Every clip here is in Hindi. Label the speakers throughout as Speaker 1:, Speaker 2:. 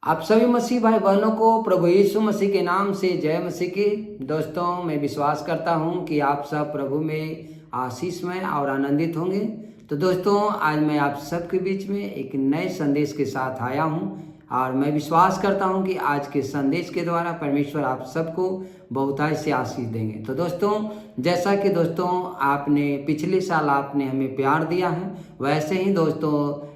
Speaker 1: आप सभी मसीह भाई बहनों को प्रभु यीशु मसीह के नाम से जय मसीह की। दोस्तों, मैं विश्वास करता हूं कि आप सब प्रभु में आशीषमय और आनंदित होंगे। तो दोस्तों, आज मैं आप सबके बीच में एक नए संदेश के साथ आया हूं और मैं विश्वास करता हूं कि आज के संदेश के द्वारा परमेश्वर आप सबको बहुतायत से आशीष देंगे। तो दोस्तों, जैसा कि दोस्तों आपने पिछले साल आपने हमें प्यार दिया है, वैसे ही दोस्तों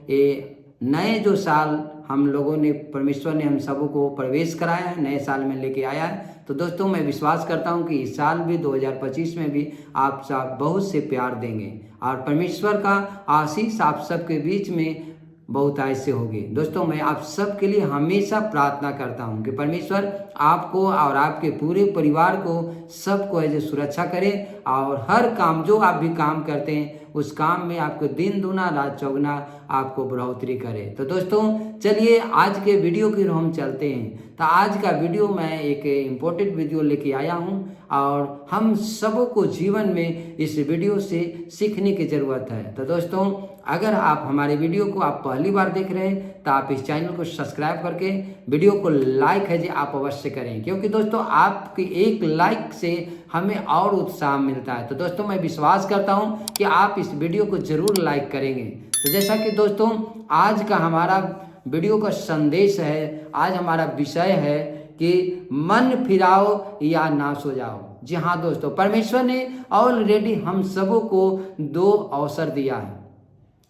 Speaker 1: ये नए जो साल हम लोगों ने परमेश्वर ने हम सबों को प्रवेश कराया है, नए साल में लेके आया है। तो दोस्तों, मैं विश्वास करता हूं कि इस साल भी 2025 में भी आप सब बहुत से प्यार देंगे और परमेश्वर का आशीष आप सबके बीच में बहुतायत से होगी। दोस्तों, मैं आप सब के लिए हमेशा प्रार्थना करता हूं कि परमेश्वर आपको और आपके पूरे परिवार को सबको ऐसे सुरक्षा करे और हर काम जो आप भी काम करते हैं उस काम में आपको दिन दूना रात चौगुना आपको बढ़ोतरी करे। तो दोस्तों, चलिए आज के वीडियो की ओर हम चलते हैं। तो आज का वीडियो मैं एक इम्पोर्टेंट वीडियो लेके आया हूं और हम सबों को जीवन में इस वीडियो से सीखने की ज़रूरत है। तो दोस्तों, अगर आप हमारे वीडियो को आप पहली बार देख रहे हैं तो आप इस चैनल को सब्सक्राइब करके वीडियो को लाइक है जी आप अवश्य करें, क्योंकि दोस्तों आपकी एक लाइक से हमें और उत्साह मिलता है। तो दोस्तों, मैं विश्वास करता हूं कि आप इस वीडियो को जरूर लाइक करेंगे। तो जैसा कि दोस्तों आज का हमारा वीडियो का संदेश है, आज हमारा विषय है कि मन फिराओ या नाश हो जाओ। जी हाँ दोस्तों, परमेश्वर ने ऑलरेडी हम सबों को दो अवसर दिया है।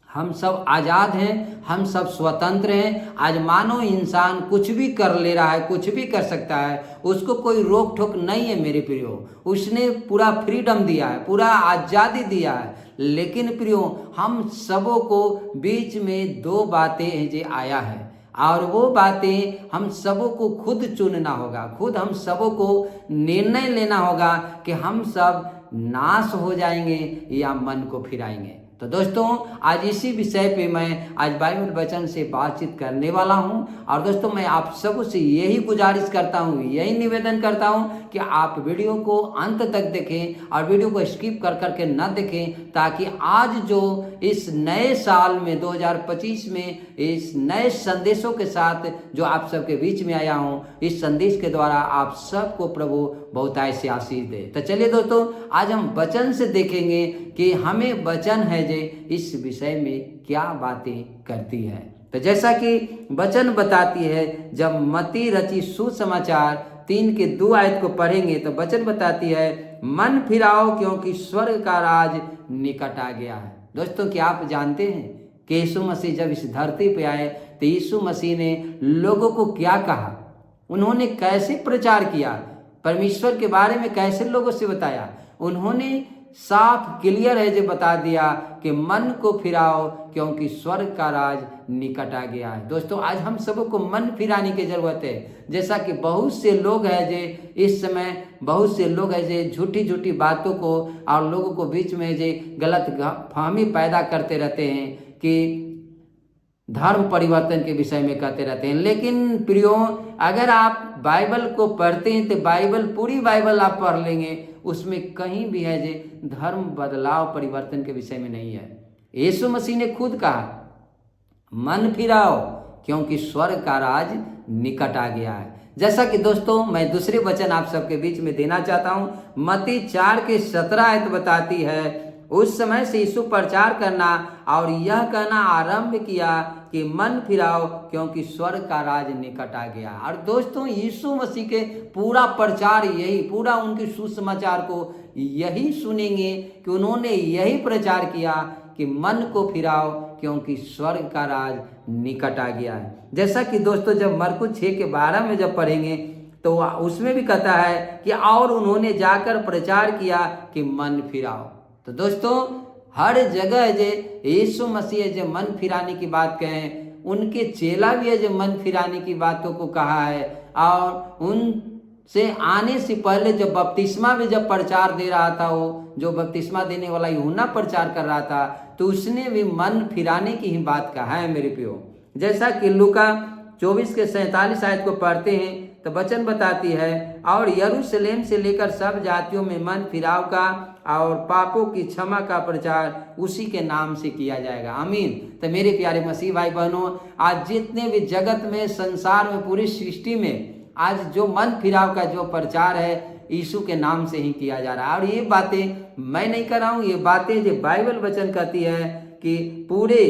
Speaker 1: हम सब आज़ाद हैं, हम सब स्वतंत्र हैं। आज मानो इंसान कुछ भी कर ले रहा है, कुछ भी कर सकता है, उसको कोई रोक टोक नहीं है मेरे प्रियो। उसने पूरा फ्रीडम दिया है, पूरा आज़ादी दिया है। लेकिन प्रियो, हम सबों को बीच में दो बातें जो आया है और वो बातें हम सबों को खुद चुनना होगा, खुद हम सबों को निर्णय लेना होगा कि हम सब नाश हो जाएंगे या मन को फिराएंगे। तो दोस्तों, आज इसी विषय पे मैं आज बाइबल वचन से बातचीत करने वाला हूं और दोस्तों मैं आप सबों से यही गुजारिश करता हूं, यही निवेदन करता हूं कि आप वीडियो को अंत तक देखें और वीडियो को स्किप कर करके ना देखें, ताकि आज जो इस नए साल में 2025 में इस नए संदेशों के साथ जो आप सबके बीच में आया हूं, इस संदेश के द्वारा आप सबको प्रभु बहुतायत से आशीष दे। तो चलिए दोस्तों, आज हम वचन से देखेंगे कि हमें वचन है जे इस विषय में क्या बातें करती है। तो जैसा कि वचन बताती है, जब मत्ती रची सुसमाचार 3 के 2 आयत को पढ़ेंगे तो वचन बताती है, मन फिराओ क्योंकि स्वर्ग का राज निकट आ गया है। दोस्तों, क्या आप जानते हैं कि यीशु मसीह जब इस धरती पे आए तो यीशु मसीह ने लोगों को क्या कहा, उन्होंने कैसे प्रचार किया, परमेश्वर के बारे में कैसे लोगों से बताया। उन्होंने साफ क्लियर है जो बता दिया कि मन को फिराओ क्योंकि स्वर्ग का राज निकट आ गया है। दोस्तों, आज हम सबों को मन फिराने की जरूरत है। जैसा कि बहुत से लोग हैं जे इस समय बहुत से लोग हैं जे झूठी झूठी बातों को और लोगों को बीच में जे गलत फहमी पैदा करते रहते हैं कि धर्म परिवर्तन के विषय में कहते रहते हैं। लेकिन प्रियो, अगर आप बाइबल को पढ़ते हैं तो बाइबल पूरी बाइबल आप पढ़ लेंगे, उसमें कहीं भी है जे धर्म बदलाव परिवर्तन के विषय में नहीं है। यीशु मसीह ने खुद कहा, मन फिराओ क्योंकि स्वर्ग का राज निकट आ गया है। जैसा कि दोस्तों मैं दूसरे वचन आप सबके बीच में देना चाहता हूं। मत्ती 4 के 17 आयत बताती है, उस समय से यीशु प्रचार करना और यह कहना आरंभ किया कि मन फिराओ क्योंकि स्वर्ग का राज निकट आ गया। और दोस्तों, यीशु मसीह के पूरा प्रचार यही, पूरा उनके सुसमाचार को यही सुनेंगे कि उन्होंने यही प्रचार किया कि मन को फिराओ क्योंकि स्वर्ग का राज निकट आ गया है। जैसा कि दोस्तों जब मरकुस 6 के 12 में जब पढ़ेंगे तो उसमें भी कहता है कि और उन्होंने जाकर प्रचार किया कि मन फिराओ। तो दोस्तों, हर जगह जो यीशु मसीह जो मन फिराने की बात कहें, उनके चेला भी है जो मन फिराने की बातों को कहा है। और उनसे आने से पहले जब बपतिस्मा भी जब प्रचार दे रहा था, वो जो बपतिस्मा देने वाला यूहन्ना प्रचार कर रहा था, तो उसने भी मन फिराने की ही बात कहा है मेरे प्रियो। जैसा कि लूका 24 के 47 आयत को पढ़ते हैं तो वचन बताती है, और यरूशलेम से लेकर सब जातियों में मन फिराव का और पापों की क्षमा का प्रचार उसी के नाम से किया जाएगा। आमीन। तो मेरे प्यारे मसीह भाई बहनों, आज जितने भी जगत में, संसार में, पूरी सृष्टि में आज जो मन फिराव का जो प्रचार है यीशु के नाम से ही किया जा रहा है। और ये बातें मैं नहीं कर रहा हूँ, ये बातें जो बाइबल वचन कहती है कि पूरे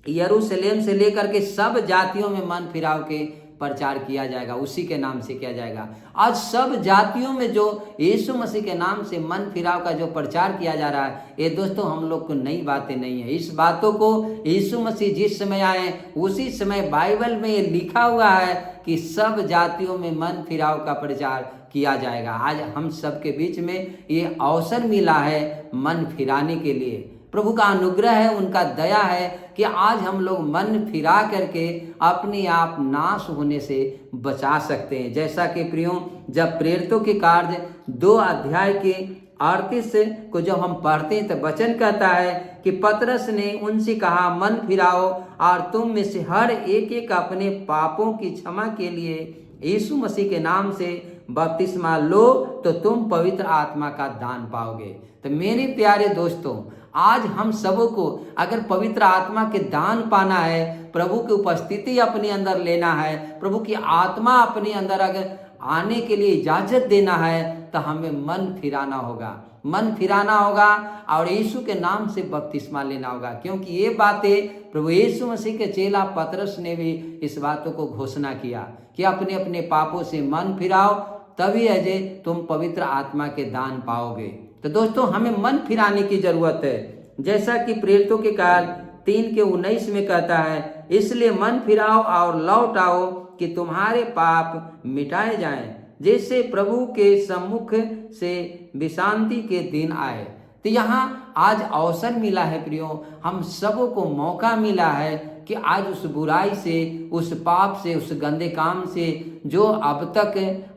Speaker 1: यरूशलेम से लेकर के सब जातियों में मन फिराव के प्रचार किया जाएगा, उसी के नाम से किया जाएगा। आज सब जातियों में जो यीशु मसीह के नाम से मन फिराव का जो प्रचार किया जा रहा है, ये दोस्तों हम लोग को नई बातें नहीं है। इस बातों को यीशु मसीह जिस समय आए उसी समय बाइबल में ये लिखा हुआ है कि सब जातियों में मन फिराव का प्रचार किया जाएगा। आज हम सबके बीच में ये अवसर मिला है मन फिराने के लिए। प्रभु का अनुग्रह है, उनका दया है कि आज हम लोग मन फिरा करके अपने आप नाश होने से बचा सकते हैं। जैसा कि प्रियो, जब प्रेरितों के कार्य 2 अध्याय के 38 को जब हम पढ़ते हैं तो वचन कहता है कि पतरस ने उनसे कहा, मन फिराओ और तुम में से हर एक अपने पापों की क्षमा के लिए यीशु मसीह के नाम से बपतिस्मा लो तो तुम पवित्र आत्मा का दान पाओगे। तो मेरे प्यारे दोस्तों, आज हम सबों को अगर पवित्र आत्मा के दान पाना है, प्रभु की उपस्थिति अपने अंदर लेना है, प्रभु की आत्मा अपने अंदर अगर आने के लिए इजाजत देना है, तो हमें मन फिराना होगा, मन फिराना होगा और यीशु के नाम से बपतिस्मा लेना होगा। क्योंकि ये बातें प्रभु यीशु मसीह के चेला पतरस ने भी इस बातों को घोषणा किया कि अपने अपने पापों से मन फिराओ, तभी अजय तुम पवित्र आत्मा के दान पाओगे। तो दोस्तों, हमें मन फिराने की जरूरत है। जैसा कि प्रेरितों के कार्य 3 के 19 में कहता है, इसलिए मन फिराओ और लौट आओ कि तुम्हारे पाप मिटाए जाएं, जैसे प्रभु के सम्मुख से विश्रांति के दिन आए। तो यहाँ आज अवसर मिला है प्रियो, हम सबों को मौका मिला है कि आज उस बुराई से, उस पाप से, उस गंदे काम से जो अब तक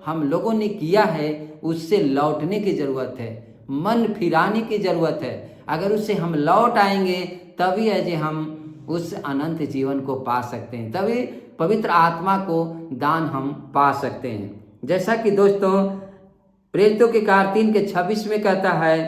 Speaker 1: हम लोगों ने किया है, उससे लौटने की जरूरत है, मन फिराने की जरूरत है। अगर उससे हम लौट आएंगे तभी अजय हम उस अनंत जीवन को पा सकते हैं, तभी पवित्र आत्मा को दान हम पा सकते हैं। जैसा कि दोस्तों प्रेरितों के कार्य 3 के 26 में कहता है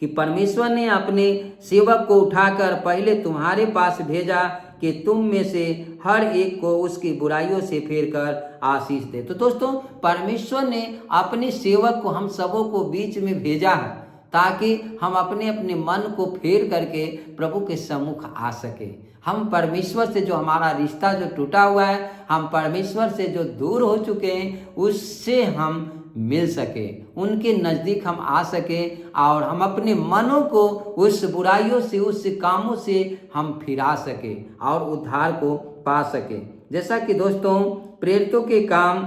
Speaker 1: कि परमेश्वर ने अपने सेवक को उठाकर पहले तुम्हारे पास भेजा कि तुम में से हर एक को उसकी बुराइयों से फेर कर आशीष दे। तो दोस्तों, परमेश्वर ने अपने सेवक को हम सबों को बीच में भेजा है ताकि हम अपने अपने मन को फेर करके प्रभु के सम्मुख आ सके। हम परमेश्वर से जो हमारा रिश्ता जो टूटा हुआ है, हम परमेश्वर से जो दूर हो चुके हैं, उससे हम मिल सके, उनके नज़दीक हम आ सके और हम अपने मनों को उस बुराइयों से, उस कामों से हम फिरा सके और उद्धार को पा सके। जैसा कि दोस्तों प्रेरितों के काम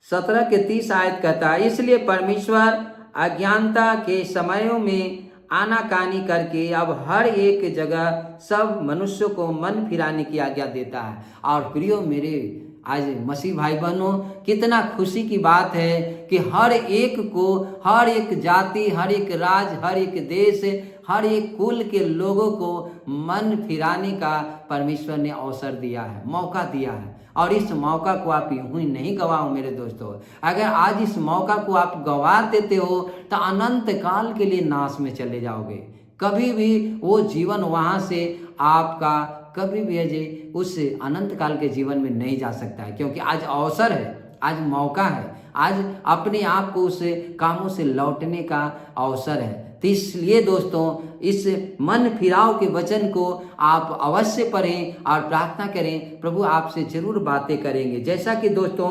Speaker 1: 17 के 30 आयत कहता है, इसलिए परमेश्वर अज्ञानता के समयों में आनाकानी करके अब हर एक जगह सब मनुष्यों को मन फिराने की आज्ञा देता है। और प्रियो मेरे आज मसीह भाई बहनों, कितना खुशी की बात है कि हर एक को, हर एक जाति, हर एक राज्य, हर एक देश, हर एक कुल के लोगों को मन फिराने का परमेश्वर ने अवसर दिया है, मौका दिया है। और इस मौका को आप यूं ही नहीं गवाओ मेरे दोस्तों। अगर आज इस मौका को आप गवा देते हो तो अनंत काल के लिए नाश में चले जाओगे। कभी भी वो जीवन वहाँ से आपका कभी भी अजय उस अनंत काल के जीवन में नहीं जा सकता है, क्योंकि आज अवसर है, आज मौका है, आज अपने आप को उस कामों से लौटने का अवसर है। तो इसलिए दोस्तों इस मन फिराव के वचन को आप अवश्य पढ़ें और प्रार्थना करें, प्रभु आपसे जरूर बातें करेंगे। जैसा कि दोस्तों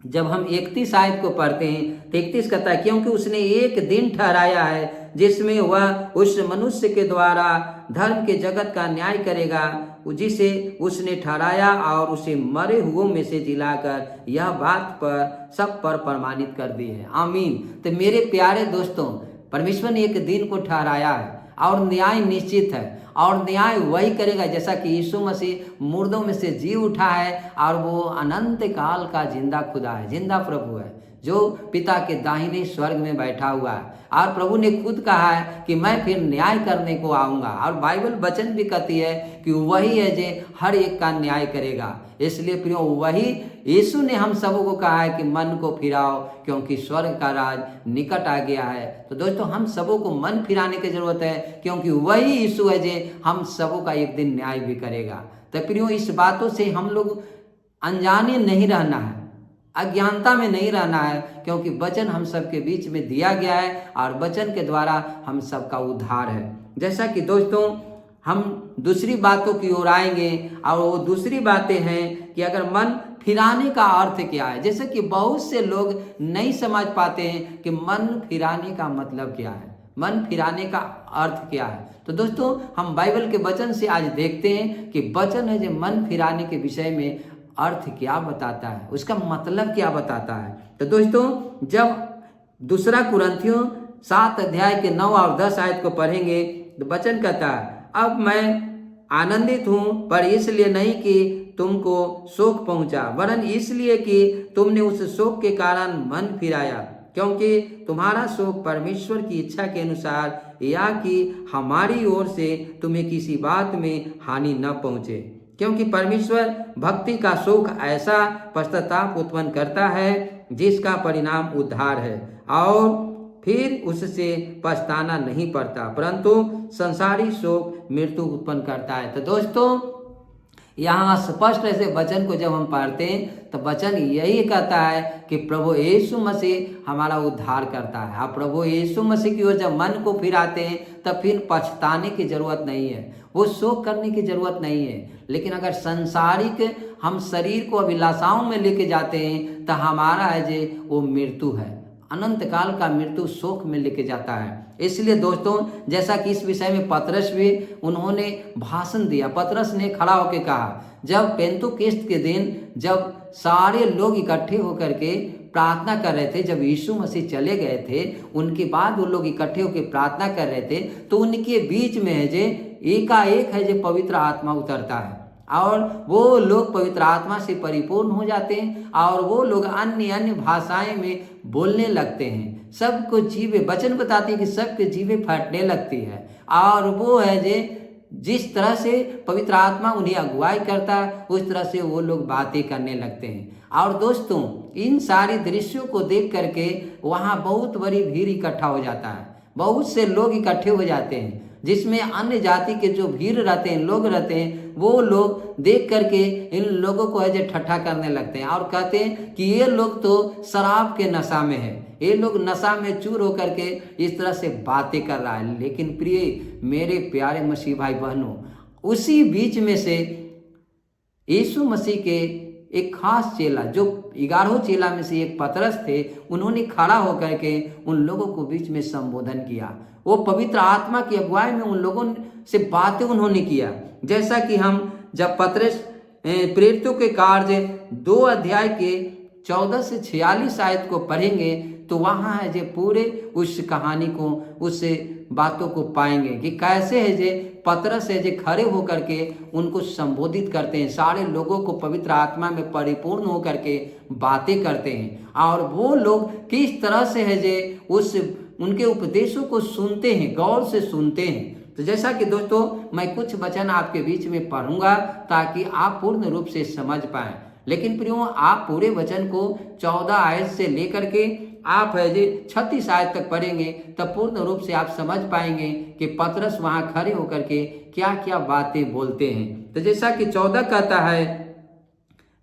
Speaker 1: जब हम 31 आयत को पढ़ते हैं तो 31 कहता है, क्योंकि उसने एक दिन ठहराया है जिसमें वह उस मनुष्य के द्वारा धर्म के जगत का न्याय करेगा जिसे उसने ठहराया और उसे मरे हुओं में से जिलाकर यह बात पर सब पर प्रमाणित कर दी है। आमीन। तो मेरे प्यारे दोस्तों, परमेश्वर ने एक दिन को ठहराया है और न्याय निश्चित है और न्याय वही करेगा जैसा कि यीशु मसीह मुर्दों में से जी उठा है और वो अनंत काल का जिंदा खुदा है, जिंदा प्रभु है। जो पिता के दाहिने स्वर्ग में बैठा हुआ है। और प्रभु ने खुद कहा है कि मैं फिर न्याय करने को आऊँगा, और बाइबल वचन भी कहती है कि वही है जो हर एक का न्याय करेगा। इसलिए प्रियो, वही यीशु ने हम सबों को कहा है कि मन को फिराओ क्योंकि स्वर्ग का राज निकट आ गया है। तो दोस्तों, हम सबों को मन फिराने की जरूरत है, क्योंकि वही यीशु है जो हम सबों का एक दिन न्याय भी करेगा। तो प्रियो, इस बातों से हम लोग अनजाने नहीं रहना है, अज्ञानता में नहीं रहना है, क्योंकि वचन हम सबके बीच में दिया गया है और वचन के द्वारा हम सबका उद्धार है। जैसा कि दोस्तों, हम दूसरी बातों की ओर आएंगे, और वो दूसरी बातें हैं कि अगर मन फिराने का अर्थ क्या है। जैसे कि बहुत से लोग नहीं समझ पाते हैं कि मन फिराने का मतलब क्या है, मन फिराने का अर्थ क्या है। तो दोस्तों, हम बाइबल के वचन से आज देखते हैं कि वचन है जो मन फिराने के विषय में अर्थ क्या बताता है, उसका मतलब क्या बताता है। तो दोस्तों, जब दूसरा कुरिन्थियों 7 अध्याय के 9 और 10 आयत को पढ़ेंगे तो वचन कहता है, अब मैं आनंदित हूँ, पर इसलिए नहीं कि तुमको शोक पहुंचा, वरन इसलिए कि तुमने उस शोक के कारण मन फिराया, क्योंकि तुम्हारा शोक परमेश्वर की इच्छा के अनुसार, या कि हमारी ओर से तुम्हें किसी बात में हानि न पहुंचे। क्योंकि परमेश्वर भक्ति का शोक ऐसा पश्चाताप उत्पन्न करता है जिसका परिणाम उद्धार है, और फिर उससे पछताना नहीं पड़ता, परंतु संसारी शोक मृत्यु उत्पन्न करता है। तो दोस्तों, यहाँ स्पष्ट ऐसे वचन को जब हम पढ़ते हैं तो वचन यही कहता है कि प्रभु यीशु मसीह हमारा उद्धार करता है। आप प्रभु यीशु मसीह की ओर जब मन को फिराते हैं तब फिर पछताने की जरूरत नहीं है, वो शोक करने की जरूरत नहीं है। लेकिन अगर संसारिक हम शरीर को अभिलाषाओं में लेके जाते हैं तो हमारा है जे वो मृत्यु है, अनंत काल का मृत्यु शोक में लेके जाता है। इसलिए दोस्तों, जैसा कि इस विषय में पतरस भी उन्होंने भाषण दिया। पतरस ने खड़ा होकर कहा, जब पेंतुकेस्त के दिन जब सारे लोग इकट्ठे होकर के प्रार्थना कर रहे थे, जब यीशु मसीह चले गए थे, उनके बाद वो लोग इकट्ठे होकर प्रार्थना कर रहे थे, तो उनके बीच में है जे एकाएक है जो पवित्र आत्मा उतरता है, और वो लोग पवित्र आत्मा से परिपूर्ण हो जाते हैं, और वो लोग अन्य अन्य भाषाएं में बोलने लगते हैं। सबको जीवें, वचन बताते हैं कि सबके जीवें फटने लगती है, और वो है जे जिस तरह से पवित्र आत्मा उन्हें अगुवाई करता है उस तरह से वो लोग बातें करने लगते हैं। और दोस्तों, इन सारे दृश्यों को देख करके वहाँ बहुत बड़ी भीड़ इकट्ठा हो जाता है, बहुत से लोग इकट्ठे हो जाते हैं, जिसमें अन्य जाति के जो भीड़ रहते हैं, लोग रहते हैं, वो लोग देख करके इन लोगों को ऐसे ठट्ठा करने लगते हैं और कहते हैं कि ये लोग तो शराब के नशा में है, ये लोग नशा में चूर होकर के इस तरह से बातें कर रहा है। लेकिन प्रिय मेरे प्यारे मसीह भाई बहनों, उसी बीच में से यीशु मसीह के एक खास चेला, जो 11 चेला में से एक पतरस थे, उन्होंने खड़ा होकर के उन लोगों को बीच में संबोधन किया। वो पवित्र आत्मा की अगुवाई में उन लोगों से बातें उन्होंने किया। जैसा कि हम जब पतरस प्रेरितों के कार्य 2 अध्याय के 14 से 46 आयत को पढ़ेंगे तो वहाँ है जे पूरे उस कहानी को, उस बातों को पाएंगे कि कैसे है जे पतरस है जे खड़े होकर के उनको संबोधित करते हैं, सारे लोगों को पवित्र आत्मा में परिपूर्ण होकर के बातें करते हैं, और वो लोग किस तरह से है जे उस उनके उपदेशों को सुनते हैं, गौर से सुनते हैं। तो जैसा कि दोस्तों, मैं कुछ वचन आपके बीच में पढ़ूंगा ताकि आप पूर्ण रूप से समझ पाएं। लेकिन प्रियो, आप पूरे वचन को 14 आयत से लेकर के आप है जे 36 आयत तक पढ़ेंगे तब पूर्ण रूप से आप समझ पाएंगे कि पतरस वहां खड़े होकर के क्या क्या बातें बोलते हैं। तो जैसा कि 14 कहता है,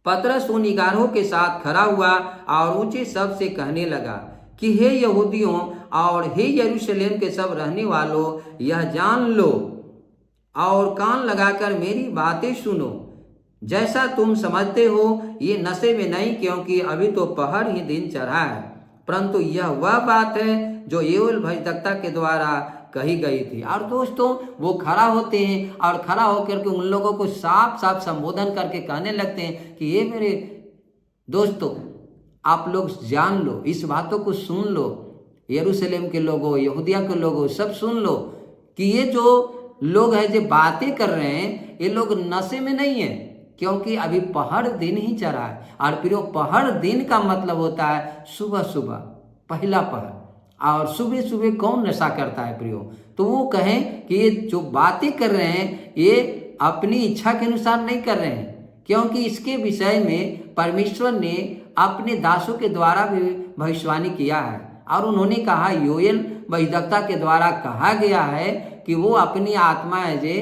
Speaker 1: पतरस उन 11 के साथ खड़ा हुआ और ऊंचे शब्द से कहने लगा कि हे यहूदियों और हे यरूशलेम के सब रहने वालों, यह जान लो और कान लगाकर मेरी बातें सुनो। जैसा तुम समझते हो ये नशे में नहीं, क्योंकि अभी तो पहर ही दिन चढ़ा है, परंतु यह वह बात है जो योएल भविष्यद्वक्ता के द्वारा कही गई थी। और दोस्तों, वो खड़ा होते हैं और खड़ा होकर के उन लोगों को साफ साफ संबोधन करके कहने लगते हैं कि ये मेरे दोस्तों, आप लोग जान लो, इस बातों को सुन लो, यरूशलेम के लोगों, यहूदिया के लोगों, सब सुन लो कि ये जो लोग हैं जो बातें कर रहे हैं, ये लोग नशे में नहीं है, क्योंकि अभी पहर दिन ही चढ़ा है। और प्रियो पहर दिन का मतलब होता है सुबह सुबह, पहला पहर। और सुबह सुबह कौन नशा करता है प्रियो? तो वो कहें कि ये जो बातें कर रहे हैं ये अपनी इच्छा के अनुसार नहीं कर रहे हैं, क्योंकि इसके विषय में परमेश्वर ने अपने दासों के द्वारा भी भविष्यवाणी किया है। और उन्होंने कहा, योएल भविष्यद्वक्ता के द्वारा कहा गया है कि वो अपनी आत्मा है जे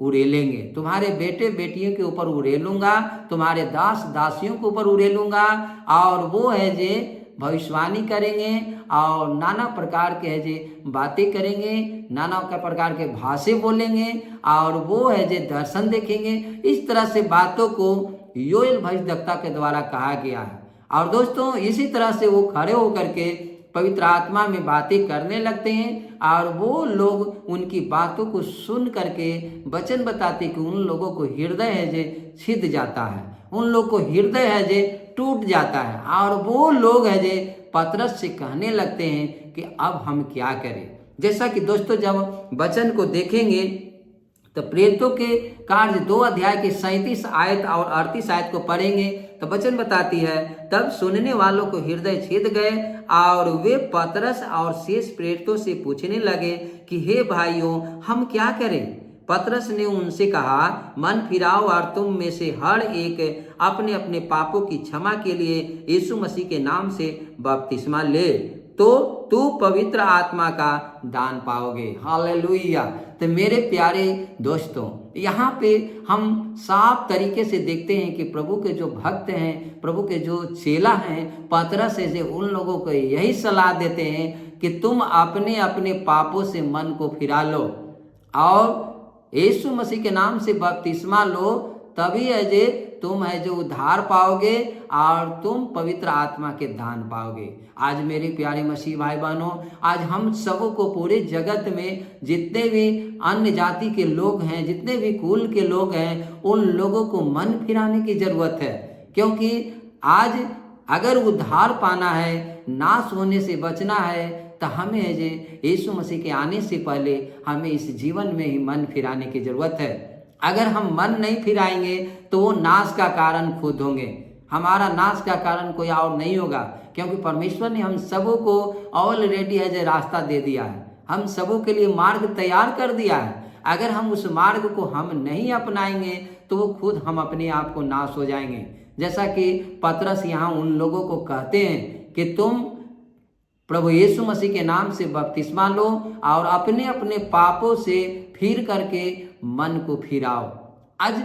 Speaker 1: उड़ेलेंगे, तुम्हारे बेटे बेटियों के ऊपर उड़ेलूंगा, तुम्हारे दास दासियों के ऊपर उड़ेलूंगा। और वो है जे भविष्यवाणी करेंगे और नाना प्रकार के है जे बातें करेंगे, नाना प्रकार के भाषा बोलेंगे, और वो है जे दर्शन देखेंगे। इस तरह से बातों को योएल भविष्यद्वक्ता के द्वारा कहा गया है। और दोस्तों इसी तरह से वो खड़े होकर के पवित्र आत्मा में बातें करने लगते हैं, और वो लोग उनकी बातों को सुन करके वचन बताते कि उन लोगों को हृदय है जे छिद जाता है, उन लोग को हृदय है जे टूट जाता है। और वो लोग है जे पतरस से कहने लगते हैं कि अब हम क्या करें। जैसा कि दोस्तों जब वचन को देखेंगे तो प्रेरितों के कार्य 2 अध्याय के 37 आयत और 38 आयत को पढ़ेंगे तो वचन बताती है, तब सुनने वालों को हृदय छेद गए और वे पतरस और शेष प्रेरितों से पूछने लगे कि हे भाइयों, हम क्या करें? पतरस ने उनसे कहा, मन फिराओ और तुम में से हर एक अपने अपने पापों की क्षमा के लिए यीशु मसीह के नाम से बपतिस्मा ले, तो तू पवित्र आत्मा का दान पाओगे। हालेलुया। तो मेरे प्यारे दोस्तों, यहाँ पे हम साफ तरीके से देखते हैं कि प्रभु के जो भक्त हैं, प्रभु के जो चेला हैं, पतरस से उन लोगों को यही सलाह देते हैं कि तुम अपने अपने पापों से मन को फिरा लो और यीशु मसीह के नाम से बपतिस्मा लो, तभी है जे तुम है जो उद्धार पाओगे और तुम पवित्र आत्मा के दान पाओगे। आज मेरे प्यारे मसीह भाई बहनों, आज हम सबों को पूरे जगत में जितने भी अन्य जाति के लोग हैं, जितने भी कुल के लोग हैं, उन लोगों को मन फिराने की जरूरत है। क्योंकि आज अगर उद्धार पाना है, नाश होने से बचना है, तो हमें है जे यीशु मसीह के आने से पहले हमें इस जीवन में ही मन फिराने की जरूरत है। अगर हम मन नहीं फिराएंगे तो वो नाश का कारण खुद होंगे, हमारा नाश का कारण कोई और नहीं होगा। क्योंकि परमेश्वर ने हम सबों को ऑलरेडी है जो रास्ता दे दिया है, हम सबों के लिए मार्ग तैयार कर दिया है। अगर हम उस मार्ग को हम नहीं अपनाएंगे तो वो खुद हम अपने आप को नाश हो जाएंगे। जैसा कि पतरस यहाँ उन लोगों को कहते हैं कि तुम प्रभु यीशु मसीह के नाम से बपतिस्मा लो और अपने अपने पापों से फिर करके मन को फिराओ। आज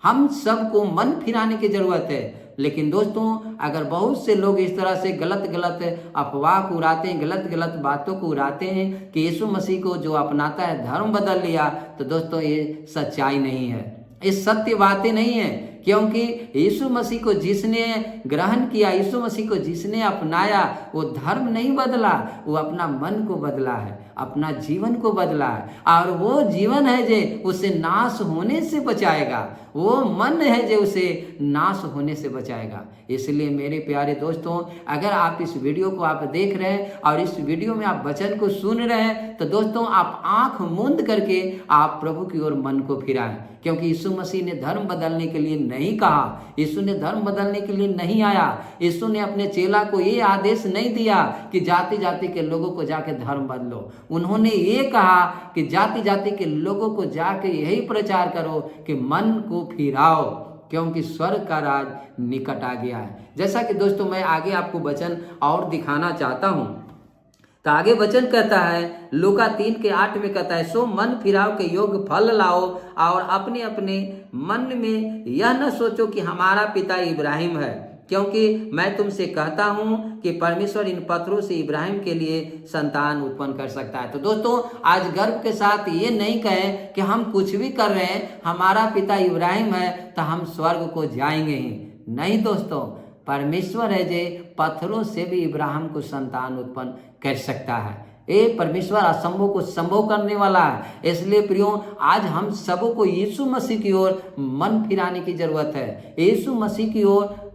Speaker 1: हम सबको मन फिराने की जरूरत है। लेकिन दोस्तों अगर बहुत से लोग इस तरह से गलत गलत अफवाह को उड़ाते हैं, गलत गलत बातों को उड़ाते हैं कि यीशु मसीह को जो अपनाता है धर्म बदल लिया, तो दोस्तों ये सच्चाई नहीं है, ये सत्य बातें नहीं है। क्योंकि यीशु मसीह को जिसने ग्रहण किया, यीशु मसीह को जिसने अपनाया, वो धर्म नहीं बदला, वो अपना मन को बदला है, अपना जीवन को बदला है। और वो जीवन है जे उसे नाश होने से बचाएगा, वो मन है जो उसे नाश होने से बचाएगा। इसलिए मेरे प्यारे दोस्तों, अगर आप इस वीडियो को आप देख रहे हैं और इस वीडियो में आप वचन को सुन रहे हैं, तो दोस्तों आप आंख मूंद करके आप प्रभु की ओर मन को फिराएं। क्योंकि यीशु मसीह ने धर्म बदलने के लिए नहीं कहा, यीशु ने धर्म बदलने के लिए नहीं आया। यीशु ने अपने चेला को ये आदेश नहीं दिया कि जाति जाति के लोगों को जाके धर्म बदलो। उन्होंने ये कहा कि जाति जाति के लोगों को जाके यही प्रचार करो कि मन को फिराओ, क्योंकि स्वर्ग का राज निकट आ गया है। जैसा कि दोस्तों मैं आगे आपको वचन और दिखाना चाहता हूँ, तो आगे वचन कहता है, लूका 3:8 में कहता है, सो मन फिराव के योग्य फल लाओ और अपने अपने मन में यह न सोचो कि हमारा पिता इब्राहिम है, क्योंकि मैं तुमसे कहता हूं कि परमेश्वर इन पत्थरों से इब्राहिम के लिए संतान उत्पन्न कर सकता है। तो दोस्तों आज गर्व के साथ ये नहीं कहें कि हम कुछ भी कर रहे हैं, हमारा पिता इब्राहिम है तो हम स्वर्ग को जाएंगे ही नहीं। दोस्तों परमेश्वर है जे पत्थरों से भी इब्राहिम को संतान उत्पन्न कर सकता है। ये परमेश्वर असंभव को संभव करने वाला है। इसलिए प्रियो आज हम सबों को यीशु मसीह की ओर मन फिराने की जरूरत है, यीशु मसीह की ओर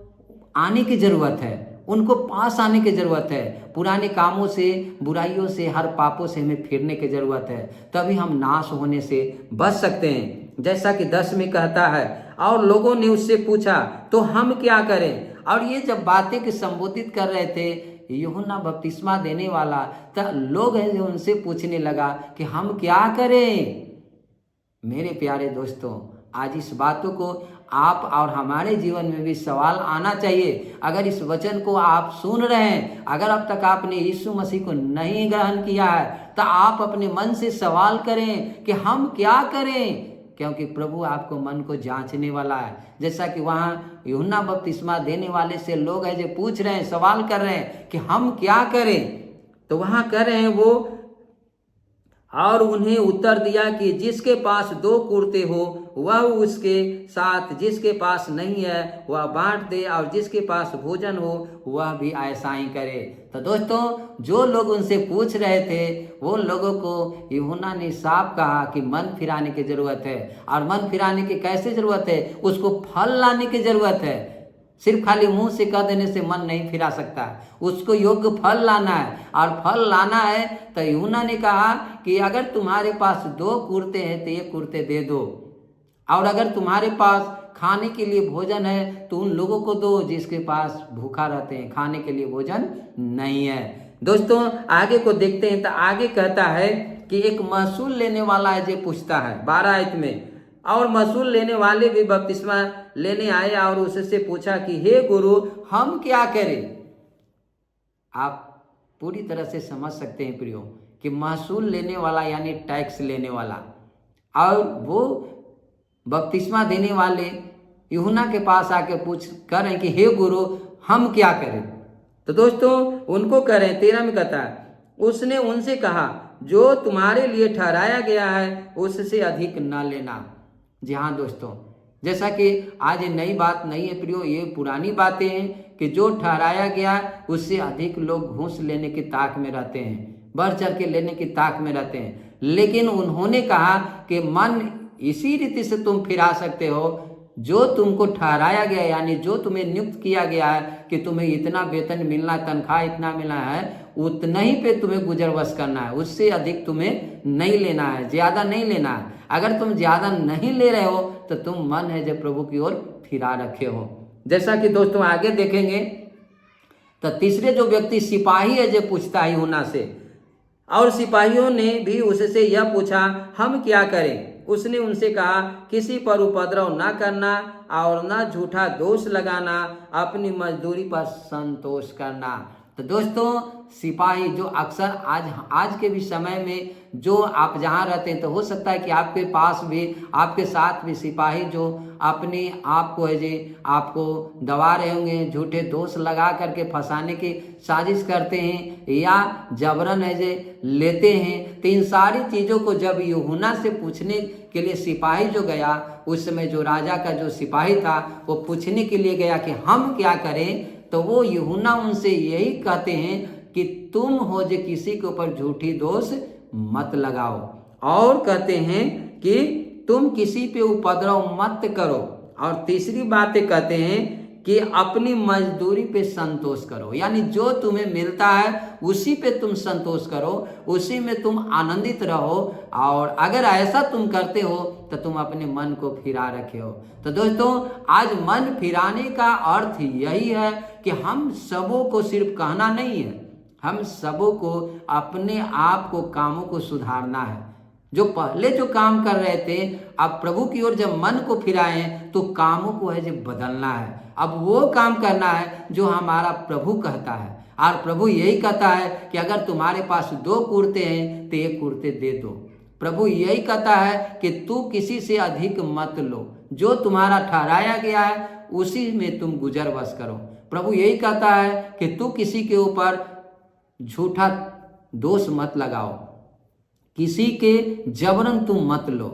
Speaker 1: आने की जरूरत है, उनको पास आने की जरूरत है। पुराने कामों से, बुराइयों से, हर पापों से हमें फिरने की जरूरत है, तभी हम नाश होने से बच सकते हैं। जैसा कि 10 में कहता है, और लोगों ने उससे पूछा तो हम क्या करें। और ये जब बातें के संबोधित कर रहे थे यूहन्ना बपतिस्मा देने वाला, तो लोग है जो उनसे पूछने लगा कि हम क्या करें। मेरे प्यारे दोस्तों, आज इस बातों को आप और हमारे जीवन में भी सवाल आना चाहिए। अगर इस वचन को आप सुन रहे हैं, अगर अब तक आपने यीशु मसीह को नहीं ग्रहण किया है, तो आप अपने मन से सवाल करें कि हम क्या करें, क्योंकि प्रभु आपको मन को जांचने वाला है। जैसा कि वहाँ यूहन्ना बपतिस्मा देने वाले से लोग हैं जो पूछ रहे हैं, सवाल कर रहे हैं कि हम क्या करें, तो वहाँ कर रहे हैं वो, और उन्हें उत्तर दिया कि जिसके पास 2 कुर्ते हो वह उसके साथ, जिसके पास नहीं है वह बांट दे, और जिसके पास भोजन हो वह भी ऐसा ही करे। तो दोस्तों, जो लोग उनसे पूछ रहे थे वो लोगों को यूहन्ना ने साफ कहा कि मन फिराने की जरूरत है। और मन फिराने की कैसे जरूरत है, उसको फल लाने की जरूरत है। सिर्फ खाली मुंह से कह देने से मन नहीं फिरा सकता, उसको योग्य फल लाना है। और फल लाना है तो यूहन्ना ने कहा कि अगर तुम्हारे पास 2 कुर्ते हैं तो 1 कुर्ते दे दो, और अगर तुम्हारे पास खाने के लिए भोजन है तो उन लोगों को दो जिसके पास भूखा रहते हैं, खाने के लिए भोजन नहीं है। दोस्तों, आगे को देखते हैं तो आगे कहता है कि एक महसूल लेने वाला है जो पूछता है 12 आयत में, और महसूल लेने वाले भी बपतिस्मा लेने आए और उससे पूछा कि हे गुरु, हम क्या करें। आप पूरी तरह से समझ सकते हैं प्रियो कि महसूल लेने वाला यानी टैक्स लेने वाला, और वो बपतिस्मा देने वाले यूहन्ना के पास आके पूछ कर रहे हैं कि हे गुरु, हम क्या करें। तो दोस्तों, उनको करें 13 में कहता है, उसने उनसे कहा जो तुम्हारे लिए ठहराया गया है उससे अधिक न लेना। जी हाँ दोस्तों, जैसा कि आज ये नई बात नहीं है प्रियो, ये पुरानी बातें हैं कि जो ठहराया गया उससे अधिक लोग घूस लेने की ताक में रहते हैं, बढ़ चढ़ के लेने की ताक में रहते हैं। लेकिन उन्होंने कहा कि मन इसी रीति से तुम फिरा सकते हो, जो तुमको ठहराया गया यानी जो तुम्हें नियुक्त किया गया है कि तुम्हें इतना वेतन मिलना, तनख्वाह इतना मिलना है, उतना ही पे तुम्हें गुजर बस करना है, उससे अधिक तुम्हें नहीं लेना है, ज्यादा नहीं लेना है। अगर तुम ज्यादा नहीं ले रहे हो तो तुम मन है जो प्रभु की ओर फिरा रखे हो। जैसा कि दोस्तों आगे देखेंगे तो तीसरे जो व्यक्ति सिपाही है जो पूछता है यूहन्ना से, और सिपाहियों ने भी उससे यह पूछा हम क्या करें। उसने उनसे कहा किसी पर उपद्रव न करना और न झूठा दोष लगाना, अपनी मजदूरी पर संतोष करना। तो दोस्तों, सिपाही जो अक्सर आज के भी समय में जो आप जहाँ रहते हैं, तो हो सकता है कि आपके पास भी, आपके साथ भी सिपाही जो अपने आप को है जे आपको दबा रहे होंगे, झूठे दोष लगा करके फंसाने की साजिश करते हैं या जबरन है जे लेते हैं। तो इन सारी चीज़ों को जब यूहन्ना से पूछने के लिए सिपाही जो गया, उस समय जो राजा का जो सिपाही था वो पूछने के लिए गया कि हम क्या करें, तो वो यूहन्ना उनसे यही कहते हैं कि तुम हो जो किसी के ऊपर झूठी दोष मत लगाओ, और कहते हैं कि तुम किसी पे उपद्रव मत करो, और तीसरी बात कहते हैं कि अपनी मजदूरी पे संतोष करो, यानी जो तुम्हें मिलता है उसी पे तुम संतोष करो, उसी में तुम आनंदित रहो, और अगर ऐसा तुम करते हो तो तुम अपने मन को फिरा रखे हो। तो दोस्तों, आज मन फिराने का अर्थ यही है कि हम सबों को सिर्फ कहना नहीं है, हम सबों को अपने आप को, कामों को सुधारना है। जो पहले जो काम कर रहे थे, अब प्रभु की ओर जब मन को फिराए तो कामों को है जो बदलना है। अब वो काम करना है जो हमारा प्रभु कहता है, और प्रभु यही कहता है कि अगर तुम्हारे पास 2 कुर्ते हैं तो 1 कुर्ते दे दो। प्रभु यही कहता है कि तू किसी से अधिक मत लो, जो तुम्हारा ठहराया गया है उसी में तुम गुजर बस करो। प्रभु यही कहता है कि तू किसी के ऊपर झूठा दोष मत लगाओ, किसी के जबरन तुम मत लो।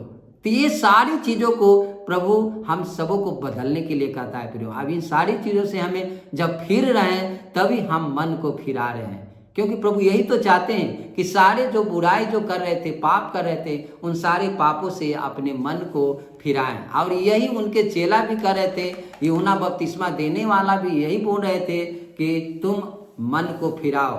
Speaker 1: तो ये सारी चीज़ों को प्रभु हम सबों को बदलने के लिए कहता है प्रियो। अब इन सारी चीज़ों से हमें जब फिर रहे हैं तभी हम मन को फिरा रहे हैं, क्योंकि प्रभु यही तो चाहते हैं कि सारे जो बुराई जो कर रहे थे, पाप कर रहे थे, उन सारे पापों से अपने मन को फिराएं। और यही उनके चेला भी कर रहे थे, यूहन्ना बपतिस्मा देने वाला भी यही बोल रहे थे कि तुम मन को फिराओ,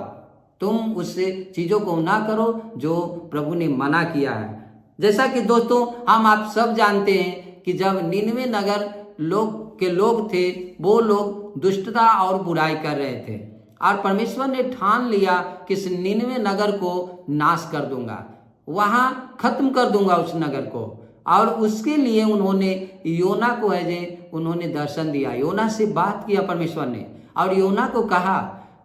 Speaker 1: तुम उस चीज़ों को ना करो जो प्रभु ने मना किया है। जैसा कि दोस्तों हम आप सब जानते हैं कि जब 99 नगर लोग थे, वो लोग दुष्टता और बुराई कर रहे थे और परमेश्वर ने ठान लिया कि इस 99 नगर को नाश कर दूंगा, वहां खत्म कर दूंगा उस नगर को। और उसके लिए उन्होंने योना को उन्होंने दर्शन दिया, योना से बात किया परमेश्वर ने और योना को कहा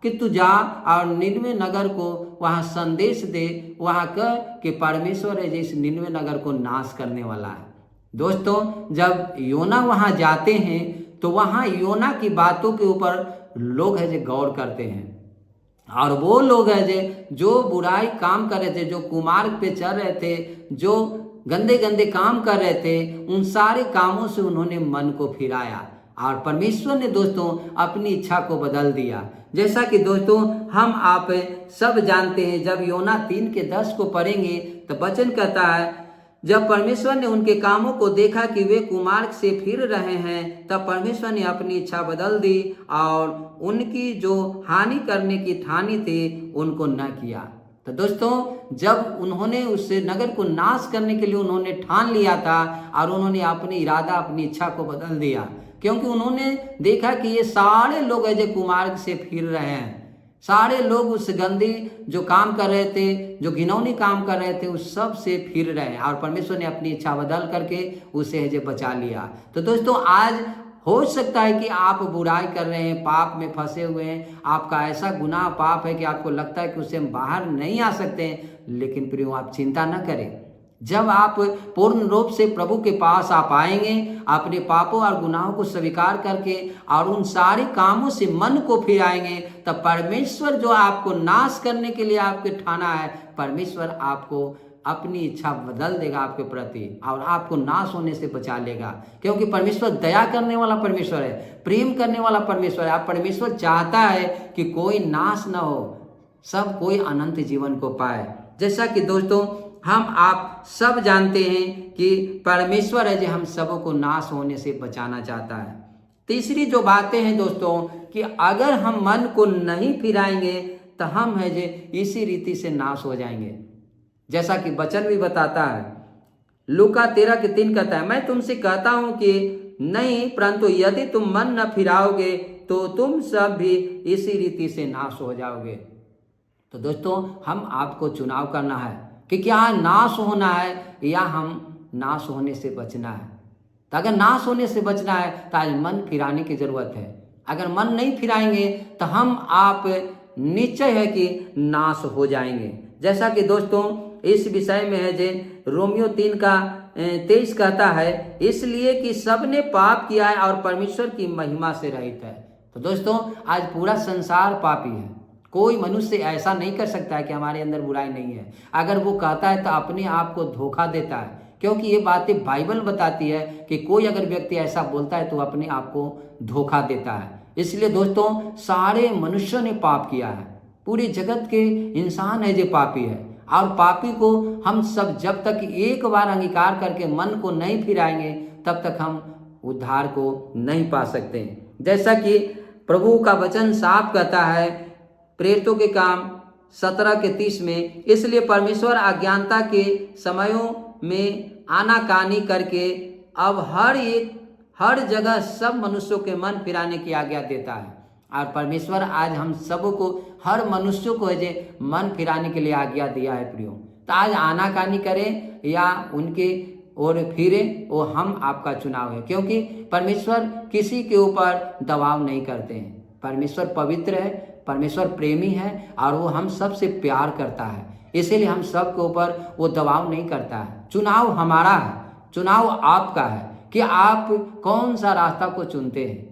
Speaker 1: कि तू जा और 99 नगर को वहां संदेश दे, वहां कह कि परमेश्वर इस 99 नगर को नाश करने वाला है। दोस्तों, जब योना वहां जाते हैं तो वहां योना की बातों के ऊपर लोग गौर करते हैं और वो लोग जो बुराई काम कर रहे थे, जो कुमार्ग पे चल रहे थे, जो गंदे गंदे काम कर रहे थे, उन सारे कामों से उन्होंने मन को फिराया और परमेश्वर ने दोस्तों अपनी इच्छा को बदल दिया। जैसा कि दोस्तों हम आप सब जानते हैं, जब योना 3:10 को पढ़ेंगे तो वचन कहता है, जब परमेश्वर ने उनके कामों को देखा कि वे कुमार्ग से फिर रहे हैं, तब परमेश्वर ने अपनी इच्छा बदल दी और उनकी जो हानि करने की ठानी थी उनको न किया। तो दोस्तों, जब उन्होंने उस नगर को नाश करने के लिए उन्होंने ठान लिया था और उन्होंने अपनी इरादा, अपनी इच्छा को बदल दिया, क्योंकि उन्होंने देखा कि ये सारे लोग जो कुमार्ग से फिर रहे हैं, सारे लोग उस गंदी जो काम कर रहे थे, जो घिनौनी काम कर रहे थे, उस सब से फिर रहे हैं और परमेश्वर ने अपनी इच्छा बदल करके उसे बचा लिया। तो दोस्तों, आज हो सकता है कि आप बुराई कर रहे हैं, पाप में फंसे हुए हैं, आपका ऐसा गुनाह पाप है कि आपको लगता है कि उससे हम बाहर नहीं आ सकते, लेकिन प्रियो आप चिंता न करें। जब आप पूर्ण रूप से प्रभु के पास आप आएंगे, अपने पापों और गुनाहों को स्वीकार करके और उन सारे कामों से मन को फिराएंगे, तब परमेश्वर जो आपको नाश करने के लिए आपके ठाना है, परमेश्वर आपको अपनी इच्छा बदल देगा आपके प्रति और आपको नाश होने से बचा लेगा, क्योंकि परमेश्वर दया करने वाला परमेश्वर है, प्रेम करने वाला परमेश्वर है। आप परमेश्वर चाहता है कि कोई नाश न हो, सब कोई अनंत जीवन को पाए। जैसा कि दोस्तों हम आप सब जानते हैं कि परमेश्वर है जो हम सबों को नाश होने से बचाना चाहता है। तीसरी जो बातें हैं दोस्तों, कि अगर हम मन को नहीं फिराएंगे तो हम है जो इसी रीति से नाश हो जाएंगे। जैसा कि वचन भी बताता है, लूका 13:3 कहता है, मैं तुमसे कहता हूं कि नहीं, परंतु यदि तुम मन न फिराओगे तो तुम सब भी इसी रीति से नाश हो जाओगे। तो दोस्तों, हम आपको चुनाव करना है कि क्या नाश होना है या हम नाश होने से बचना है। तो अगर नाश होने से बचना है तो आज मन फिराने की जरूरत है। अगर मन नहीं फिराएंगे तो हम आप निश्चय है कि नाश हो जाएंगे। जैसा कि दोस्तों इस विषय में है जे रोमियो 3:23 कहता है, इसलिए कि सबने पाप किया है और परमेश्वर की महिमा से रहित है। तो दोस्तों, आज पूरा संसार पापी है। कोई मनुष्य ऐसा नहीं कर सकता है कि हमारे अंदर बुराई नहीं है। अगर वो कहता है तो अपने आप को धोखा देता है, क्योंकि ये बातें बाइबल बताती है कि कोई अगर व्यक्ति ऐसा बोलता है तो अपने आप को धोखा देता है। इसलिए दोस्तों, सारे मनुष्यों ने पाप किया है, पूरे जगत के इंसान है जो पापी है और पापी को हम सब जब तक एक बार अंगीकार करके मन को नहीं फिराएंगे तब तक हम उद्धार को नहीं पा सकते। जैसा कि प्रभु का वचन साफ कहता है प्रेरितों के काम 17:30 में, इसलिए परमेश्वर अज्ञानता के समयों में आनाकानी करके अब हर जगह सब मनुष्यों के मन फिराने की आज्ञा देता है। और परमेश्वर आज हम सबों को, हर मनुष्यों को मन फिराने के लिए आज्ञा दिया है प्रियो। तो आज आनाकानी करें या उनके और फिरे, वो हम आपका चुनाव है, क्योंकि परमेश्वर किसी के ऊपर दबाव नहीं करते हैं। परमेश्वर पवित्र है, परमेश्वर प्रेमी है और वो हम सब से प्यार करता है, इसीलिए हम सब के ऊपर वो दबाव नहीं करता है। चुनाव हमारा है, चुनाव आपका है कि आप कौन सा रास्ता को चुनते हैं।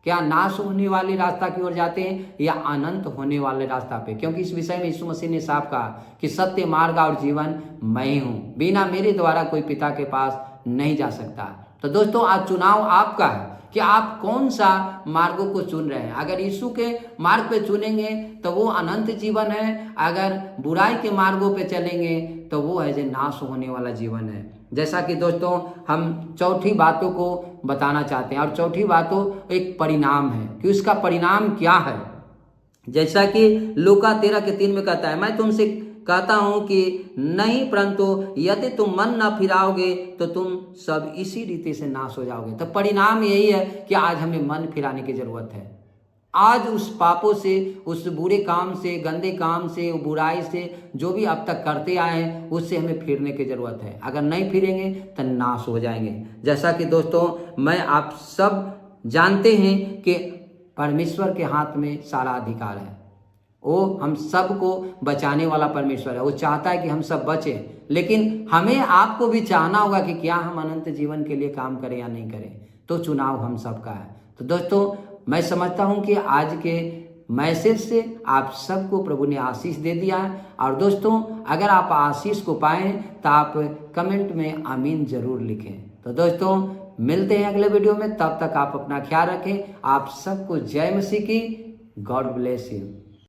Speaker 1: क्या नाश होने वाले रास्ता की ओर जाते हैं या अनंत होने वाले रास्ता पे, क्योंकि इस विषय में यीशु मसीह ने साफ कहा कि सत्य, मार्ग और जीवन मैं ही हूँ, बिना मेरे द्वारा कोई पिता के पास नहीं जा सकता। तो दोस्तों, आज चुनाव आपका है कि आप कौन सा मार्गों को चुन रहे हैं। अगर यीशु के मार्ग पे चुनेंगे तो वो अनंत जीवन है, अगर बुराई के मार्गों पे चलेंगे तो वो है जो नाश होने वाला जीवन है। जैसा कि दोस्तों हम चौथी बातों को बताना चाहते हैं, और चौथी बातों एक परिणाम है कि उसका परिणाम क्या है। जैसा कि लूका 13:3 में कहता है, मैं तुमसे कहता हूं कि नहीं, परंतु यदि तुम मन न फिराओगे तो तुम सब इसी रीति से नाश हो जाओगे। तो परिणाम यही है कि आज हमें मन फिराने की जरूरत है। आज उस पापों से, उस बुरे काम से, गंदे काम से, बुराई से जो भी अब तक करते आए हैं उससे हमें फिरने की ज़रूरत है। अगर नहीं फिरेंगे तो नाश हो जाएंगे। जैसा कि दोस्तों मैं आप सब जानते हैं कि परमेश्वर के हाथ में सारा अधिकार है। वो हम सबको बचाने वाला परमेश्वर है। वो चाहता है कि हम सब बचें, लेकिन हमें आपको भी चाहना होगा कि क्या हम अनंत जीवन के लिए काम करें या नहीं करें। तो चुनाव हम सबका है। तो दोस्तों मैं समझता हूं कि आज के मैसेज से आप सबको प्रभु ने आशीष दे दिया है। और दोस्तों अगर आप आशीष को पाएं तो आप कमेंट में आमीन जरूर लिखें। तो दोस्तों मिलते हैं अगले वीडियो में, तब तक आप अपना ख्याल रखें। आप सबको जय मसीह की। God bless you.